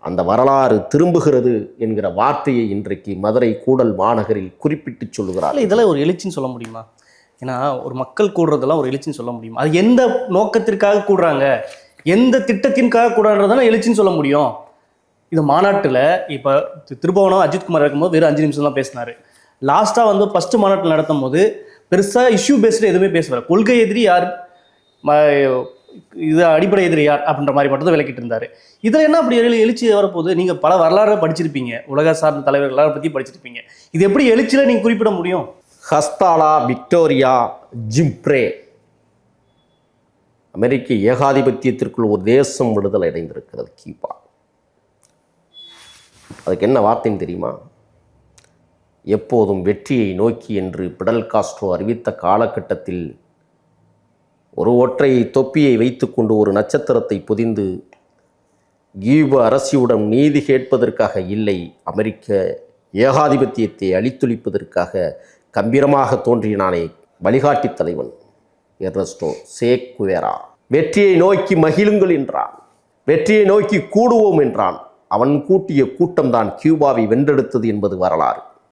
அந்த வரலாறு திரும்புகிறது என்கிற வார்த்தையை இன்றைக்கு மதுரை கூடல் மாநகரில் குறிப்பிட்டு சொல்லுகிறார். இதெல்லாம் ஒரு எழுச்சின்னு சொல்ல முடியுமா? ஏன்னா ஒரு மக்கள் கூடுறதெல்லாம் ஒரு எழுச்சின்னு சொல்ல முடியுமா? அது எந்த நோக்கத்திற்காக கூடுறாங்க, எந்த திட்டத்திற்காக கூடுறதான எழுச்சின்னு சொல்ல முடியும்? இந்த மாநாட்டில் இப்போ திருபுவனம் அஜித்குமார் இருக்கும்போது வெறும் 5 நிமிஷம் தான் பேசினார். லாஸ்ட்டாக வந்து ஃபஸ்ட்டு மாநாட்டில் நடத்தும் போது பெருசாக இஷ்யூ பேஸ்டு எதுவுமே பேசுவார். கொள்கை எதிரி யார், இது அடிப்படை எதிரி யார் அப்படின்ற மாதிரி மட்டும் தான் விளக்கிட்டு இருந்தார். இதில் என்ன அப்படி எழுச்சி வரப்போகுது? நீங்கள் பல வரலாறு படிச்சிருப்பீங்க, உலக சார்ந்த தலைவர்களாக பற்றி படிச்சிருப்பீங்க. இது எப்படி எழுச்சியில் நீங்கள் குறிப்பிட முடியும்? ஹஸ்தாலா விக்டோரியா ஜிம்ப்ரே. அமெரிக்க ஏகாதிபத்தியத்திற்குள் ஒரு தேசம் விடுதலை அடைந்திருக்கிறது. கீபா. அதுக்கு என்ன வார்த்தைன்னு தெரியுமா? எப்போதும் வெற்றியை நோக்கி என்று பிடல் காஸ்ட்ரோ அறிவித்த காலகட்டத்தில் ஒரு ஒற்றை தொப்பியை வைத்துக்கொண்டு ஒரு நட்சத்திரத்தை பொதிந்து கியூபா அரசியுடன் நீதி கேட்பதற்காக இல்லை, அமெரிக்க ஏகாதிபத்தியத்தை அழித்தொழிப்பதற்காக கம்பீரமாக தோன்றினானே வழிகாட்டி தலைவன் எர்னஸ்டோ சே குவேரா. வெற்றியை நோக்கி மகிழுங்கள் என்றான், வெற்றியை நோக்கி கூடுவோம் என்றான். அவன் கூட்டிய கூட்டம்தான் கியூபாவை வென்றெடுத்தது என்பது வரலாறு.